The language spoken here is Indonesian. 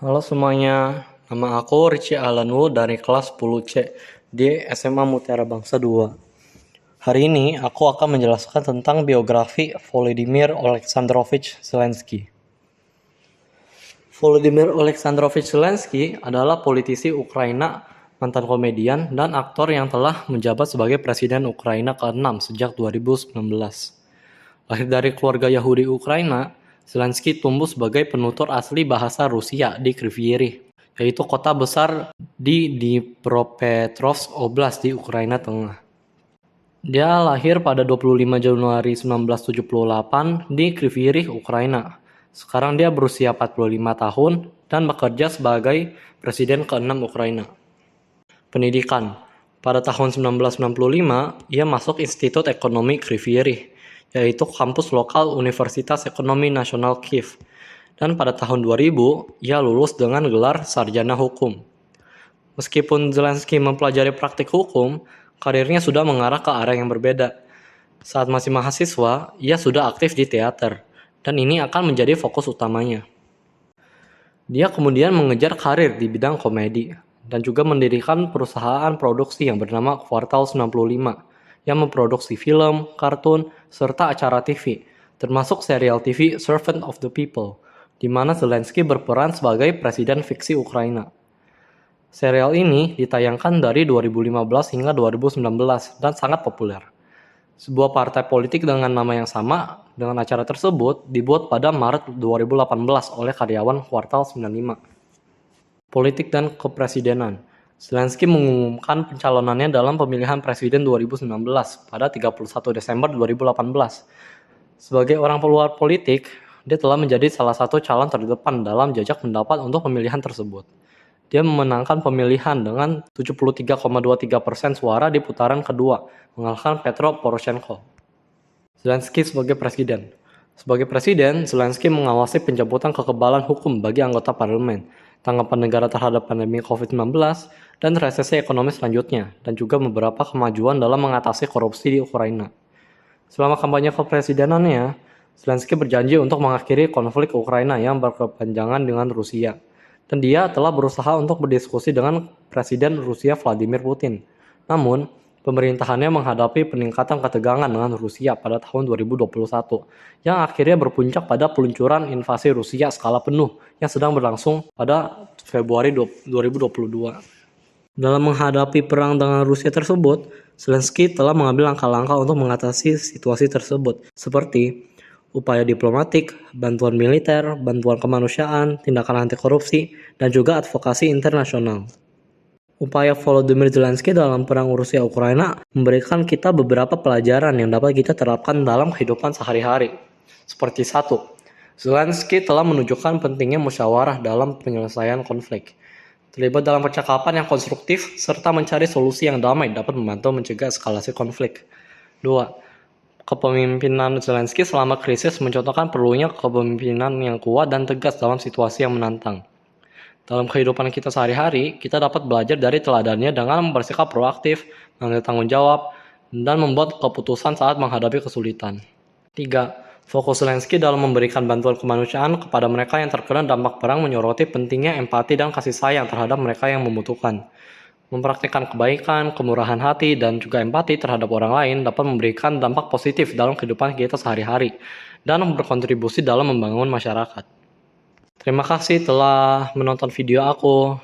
Halo semuanya, nama aku Richie Alanwu dari kelas 10C di SMA Mutiara Bangsa 2. Hari ini aku akan menjelaskan tentang biografi Volodymyr Oleksandrovich Zelensky. Volodymyr Oleksandrovich Zelensky adalah politisi Ukraina, mantan komedian, dan aktor yang telah menjabat sebagai Presiden Ukraina ke-6 sejak 2019. Lahir dari keluarga Yahudi Ukraina, Zelensky tumbuh sebagai penutur asli bahasa Rusia di Kryvyi Rih, yaitu kota besar di Dnipropetrovsk Oblast di Ukraina Tengah. Dia lahir pada 25 Januari 1978 di Kryvyi Rih, Ukraina. Sekarang dia berusia 45 tahun dan bekerja sebagai Presiden ke-6 Ukraina. Pendidikan. Pada tahun 1995, ia masuk Institut Ekonomi Kryvyi Rih, yaitu kampus lokal Universitas Ekonomi Nasional Kiev. Dan pada tahun 2000, ia lulus dengan gelar sarjana hukum. Meskipun Zelensky mempelajari praktik hukum, karirnya sudah mengarah ke arah yang berbeda. Saat masih mahasiswa, ia sudah aktif di teater, dan ini akan menjadi fokus utamanya. Dia kemudian mengejar karir di bidang komedi, dan juga mendirikan perusahaan produksi yang bernama Kvartal 95, yang memproduksi film, kartun, serta acara TV, termasuk serial TV Servant of the People, di mana Zelensky berperan sebagai presiden fiksi Ukraina. Serial ini ditayangkan dari 2015 hingga 2019 dan sangat populer. Sebuah partai politik dengan nama yang sama dengan acara tersebut dibuat pada Maret 2018 oleh karyawan Kvartal 95. Politik dan kepresidenan. Zelensky mengumumkan pencalonannya dalam pemilihan presiden 2019 pada 31 Desember 2018. Sebagai orang peluar politik, dia telah menjadi salah satu calon terdepan dalam jajak pendapat untuk pemilihan tersebut. Dia memenangkan pemilihan dengan 73,23% suara di putaran kedua, mengalahkan Petro Poroshenko. Zelensky sebagai presiden. Sebagai presiden, Zelensky mengawasi pencabutan kekebalan hukum bagi anggota parlemen, tanggapan negara terhadap pandemi COVID-19, dan resesi ekonomi selanjutnya, dan juga beberapa kemajuan dalam mengatasi korupsi di Ukraina. Selama kampanye kepresidenannya, Zelensky berjanji untuk mengakhiri konflik Ukraina yang berkepanjangan dengan Rusia. Dan dia telah berusaha untuk berdiskusi dengan Presiden Rusia Vladimir Putin. Namun, pemerintahannya menghadapi peningkatan ketegangan dengan Rusia pada tahun 2021, yang akhirnya berpuncak pada peluncuran invasi Rusia skala penuh yang sedang berlangsung pada Februari 2022. Dalam menghadapi perang dengan Rusia tersebut, Zelensky telah mengambil langkah-langkah untuk mengatasi situasi tersebut, seperti upaya diplomatik, bantuan militer, bantuan kemanusiaan, tindakan anti korupsi, dan juga advokasi internasional. Upaya Volodymyr Zelensky dalam perang Rusia-Ukraina memberikan kita beberapa pelajaran yang dapat kita terapkan dalam kehidupan sehari-hari. Seperti 1. Zelensky telah menunjukkan pentingnya musyawarah dalam penyelesaian konflik. Terlibat dalam percakapan yang konstruktif serta mencari solusi yang damai dapat membantu mencegah eskalasi konflik. 2. Kepemimpinan Zelensky selama krisis mencontohkan perlunya kepemimpinan yang kuat dan tegas dalam situasi yang menantang. Dalam kehidupan kita sehari-hari, kita dapat belajar dari teladannya dengan bersikap proaktif, mengambil tanggung jawab, dan membuat keputusan saat menghadapi kesulitan. 3. Fokus Zelensky dalam memberikan bantuan kemanusiaan kepada mereka yang terkena dampak perang menyoroti pentingnya empati dan kasih sayang terhadap mereka yang membutuhkan. Mempraktikkan kebaikan, kemurahan hati, dan juga empati terhadap orang lain dapat memberikan dampak positif dalam kehidupan kita sehari-hari dan berkontribusi dalam membangun masyarakat. Terima kasih telah menonton video aku.